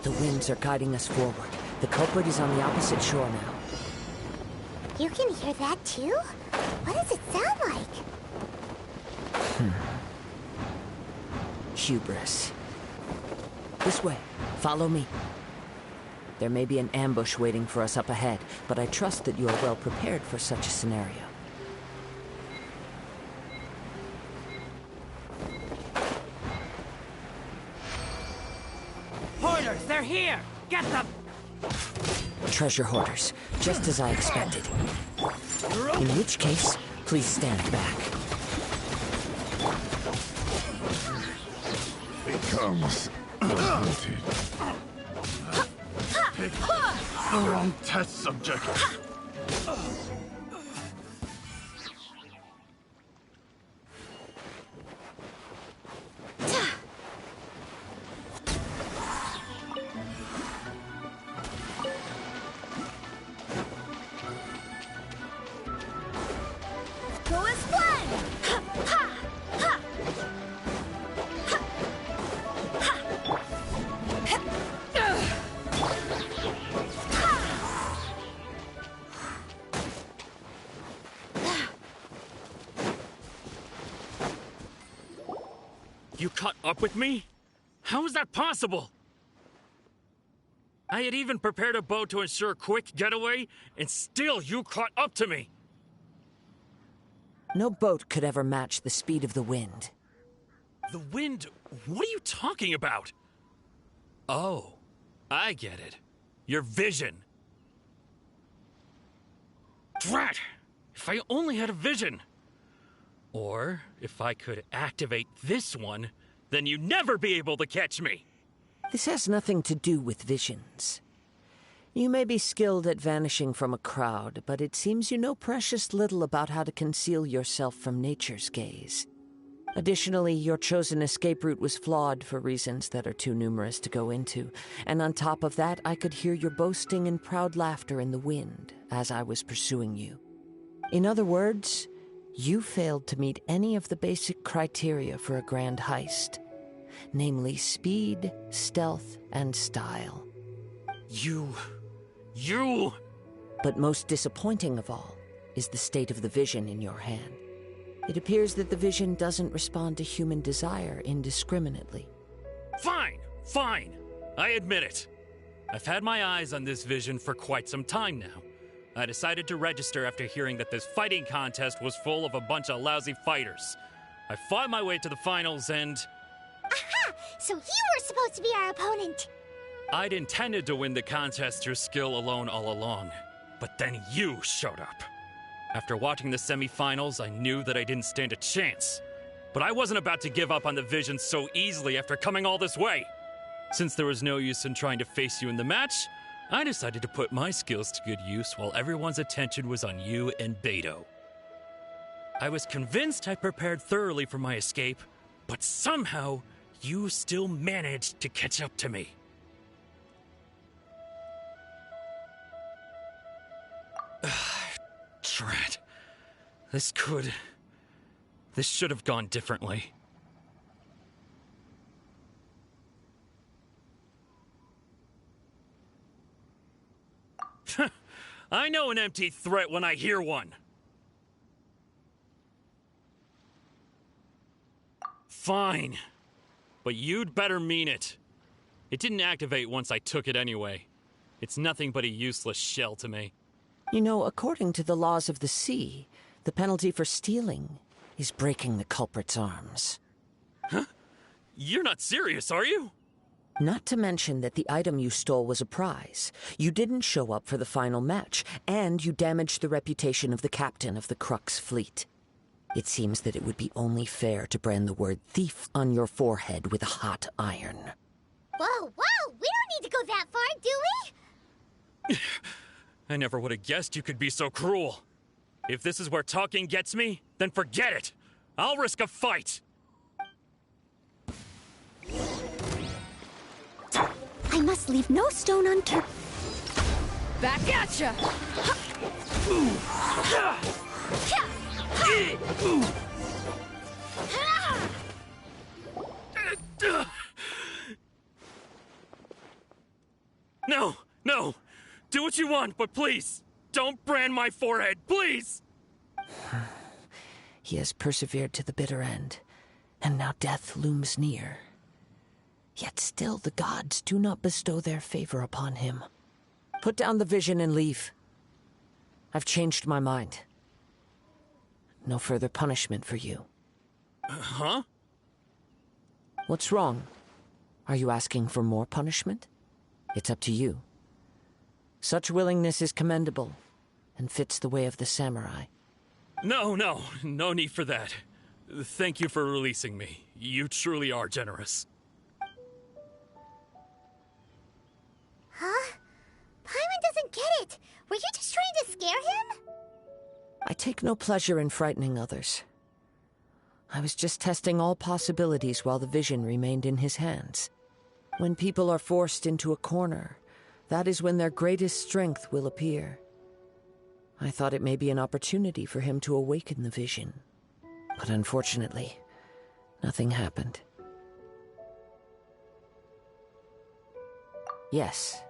The winds are guiding us forward. The culprit is on the opposite shore now. You can hear that too? What does it sound like? Hubris. This way. Follow me. There may be an ambush waiting for us up ahead, but I trust that you are well prepared for such a scenario. Hoarders, they're here! Get them! Treasure hoarders, just as I expected. In which case, please stand back. Becomes unwanted. Pick the wrong test subject. You caught up with me? How is that possible? I had even prepared a boat to ensure a quick getaway, and still you caught up to me! No boat could ever match the speed of the wind. The wind? What are you talking about? Oh, I get it. Your vision. Drat! If I only had a vision! Or, if I could activate this one, then you'd never be able to catch me! This has nothing to do with visions. You may be skilled at vanishing from a crowd, but it seems you know precious little about how to conceal yourself from nature's gaze. Additionally, your chosen escape route was flawed for reasons that are too numerous to go into, and on top of that, I could hear your boasting and proud laughter in the wind as I was pursuing you. In other words, you failed to meet any of the basic criteria for a grand heist, namely speed, stealth, and style. You... But most disappointing of all is the state of the vision in your hand. It appears that the vision doesn't respond to human desire indiscriminately. Fine, fine. I admit it. I've had my eyes on this vision for quite some time now. I decided to register after hearing that this fighting contest was full of a bunch of lousy fighters. I fought my way to the finals and... Aha! So you were supposed to be our opponent! I'd intended to win the contest through skill alone all along. But then you showed up. After watching the semifinals, I knew that I didn't stand a chance. But I wasn't about to give up on the vision so easily after coming all this way. Since there was no use in trying to face you in the match, I decided to put my skills to good use while everyone's attention was on you and Beto. I was convinced I prepared thoroughly for my escape, but somehow you still managed to catch up to me. Drat. This should have gone differently. I know an empty threat when I hear one. Fine. But you'd better mean it. It didn't activate once I took it anyway. It's nothing but a useless shell to me. You know, according to the laws of the sea, the penalty for stealing is breaking the culprit's arms. Huh? You're not serious, are you? Not to mention that the item you stole was a prize. You didn't show up for the final match, and you damaged the reputation of the captain of the Crux fleet. It seems that it would be only fair to brand the word thief on your forehead with a hot iron. Whoa, whoa! We don't need to go that far, do we? I never would have guessed you could be so cruel. If this is where talking gets me, then forget it. I'll risk a fight. I must leave no stone unturned. Back at ya! No, no. Do what you want, but please, don't brand my forehead, please! He has persevered to the bitter end, and now death looms near. Yet still the gods do not bestow their favor upon him. Put down the vision and leave. I've changed my mind. No further punishment for you. Huh? What's wrong? Are you asking for more punishment? It's up to you. Such willingness is commendable, and fits the way of the samurai. No need for that. Thank you for releasing me. You truly are generous. Huh? Paimon doesn't get it. Were you just trying to scare him? I take no pleasure in frightening others. I was just testing all possibilities while the vision remained in his hands. When people are forced into a corner, that is when their greatest strength will appear. I thought it may be an opportunity for him to awaken the vision. But unfortunately, nothing happened. Yes.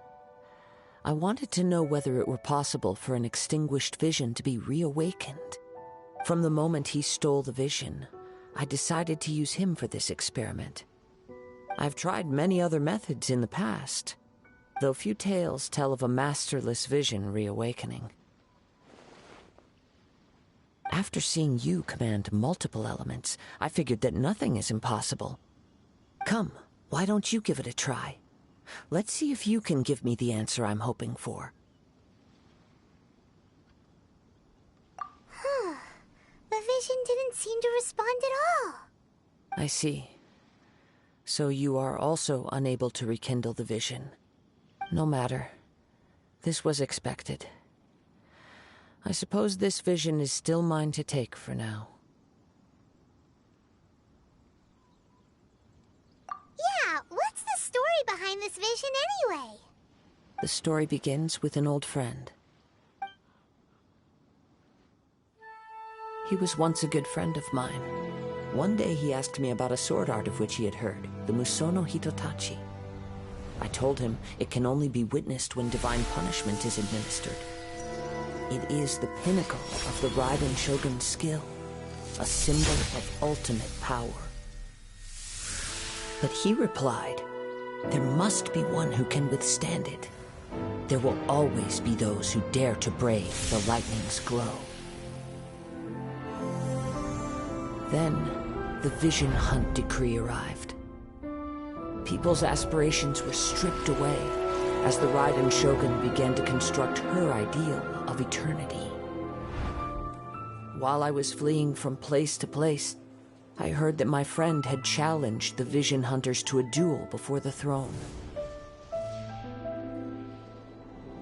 I wanted to know whether it were possible for an extinguished vision to be reawakened. From the moment he stole the vision, I decided to use him for this experiment. I've tried many other methods in the past, though few tales tell of a masterless vision reawakening. After seeing you command multiple elements, I figured that nothing is impossible. Come, why don't you give it a try? Let's see if you can give me the answer I'm hoping for. The vision didn't seem to respond at all. I see. So you are also unable to rekindle the vision. No matter. This was expected. I suppose this vision is still mine to take for now. Yeah, what's the story behind this vision anyway? The story begins with an old friend. He was once a good friend of mine. One day he asked me about a sword art of which he had heard, the Musono Hitotachi. I told him it can only be witnessed when divine punishment is administered. It is the pinnacle of the Raiden Shogun's skill. a symbol of ultimate power. But he replied, there must be one who can withstand it. There will always be those who dare to brave the lightning's glow. Then, the Vision Hunt decree arrived. People's aspirations were stripped away as the Raiden Shogun began to construct her ideal of eternity. While I was fleeing from place to place, I heard that my friend had challenged the Vision Hunters to a duel before the throne.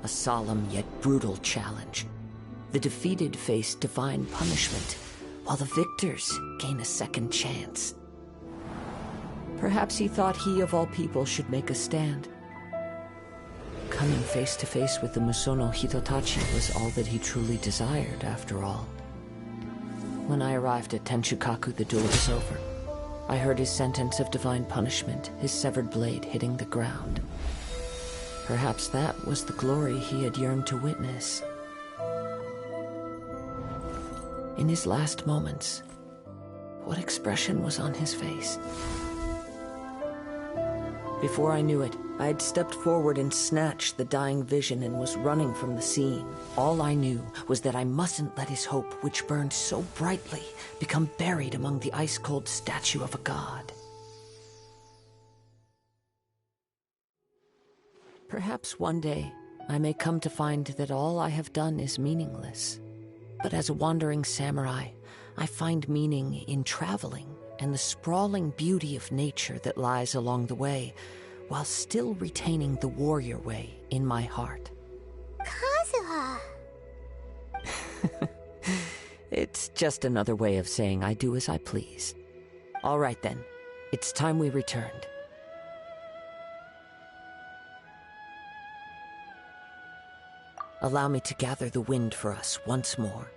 A solemn yet brutal challenge. The defeated face divine punishment, while the victors gain a second chance. Perhaps he thought he of all people should make a stand. Coming face to face with the Musono Hitotachi was all that he truly desired, after all. When I arrived at Tenshukaku, the duel was over. I heard his sentence of divine punishment, his severed blade hitting the ground. Perhaps that was the glory he had yearned to witness. In his last moments, what expression was on his face? Before I knew it, I had stepped forward and snatched the dying vision and was running from the scene. All I knew was that I mustn't let his hope, which burned so brightly, become buried among the ice-cold statue of a god. Perhaps one day, I may come to find that all I have done is meaningless. But as a wandering samurai, I find meaning in traveling and the sprawling beauty of nature that lies along the way, while still retaining the warrior way in my heart. Kazuha! It's just another way of saying I do as I please. All right then, it's time we returned. Allow me to gather the wind for us once more.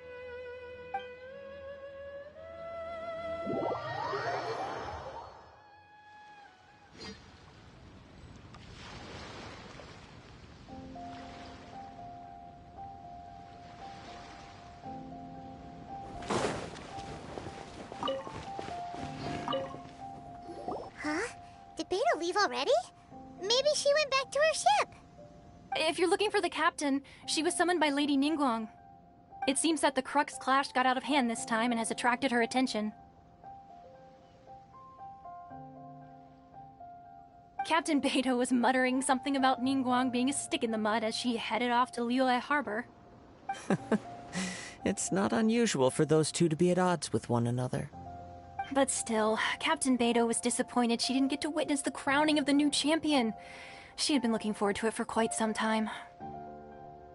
Leave already? Maybe she went back to her ship. If you're looking for the captain, she was summoned by Lady Ningguang. It seems that the Crux clash got out of hand this time and has attracted her attention. Captain Beidou was muttering something about Ningguang being a stick in the mud as she headed off to Liyue Harbor. It's not unusual for those two to be at odds with one another. But still, Captain Beidou was disappointed she didn't get to witness the crowning of the new champion. She had been looking forward to it for quite some time.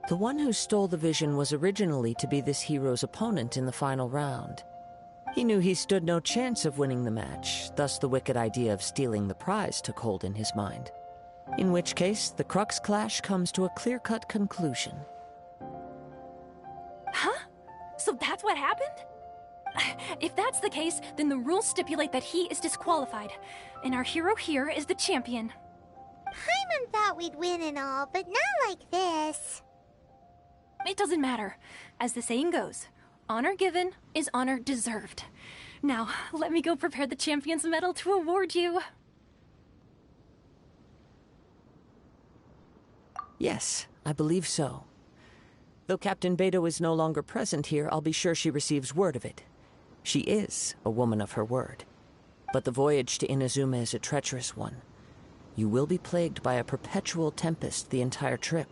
The one who stole the vision was originally to be this hero's opponent in the final round. He knew he stood no chance of winning the match, thus the wicked idea of stealing the prize took hold in his mind. In which case, the Crux clash comes to a clear-cut conclusion. Huh? So that's what happened? If that's the case, then the rules stipulate that he is disqualified, and our hero here is the champion. Paimon thought we'd win and all, but not like this. It doesn't matter. As the saying goes, honor given is honor deserved. Now, let me go prepare the champion's medal to award you. Yes, I believe so. Though Captain Beidou is no longer present here, I'll be sure she receives word of it. She is a woman of her word. But the voyage to Inazuma is a treacherous one. You will be plagued by a perpetual tempest the entire trip.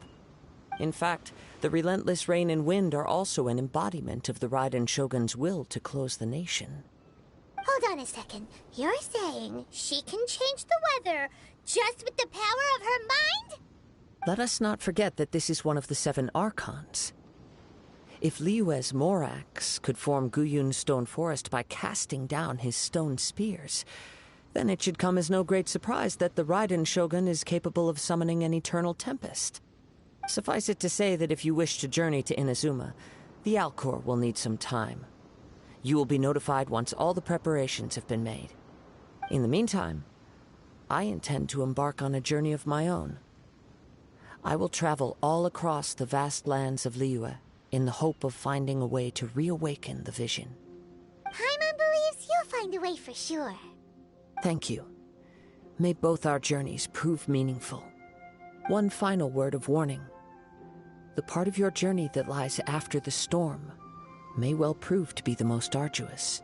In fact, the relentless rain and wind are also an embodiment of the Raiden Shogun's will to close the nation. Hold on a second. You're saying she can change the weather just with the power of her mind? Let us not forget that this is one of the 7 Archons. If Liyue's Morax could form Guyun's stone forest by casting down his stone spears, then it should come as no great surprise that the Raiden Shogun is capable of summoning an eternal tempest. Suffice it to say that if you wish to journey to Inazuma, the Alcor will need some time. You will be notified once all the preparations have been made. In the meantime, I intend to embark on a journey of my own. I will travel all across the vast lands of Liyue in the hope of finding a way to reawaken the vision. Paimon find a way for sure. Thank you. May both our journeys prove meaningful. One final word of warning. The part of your journey that lies after the storm may well prove to be the most arduous.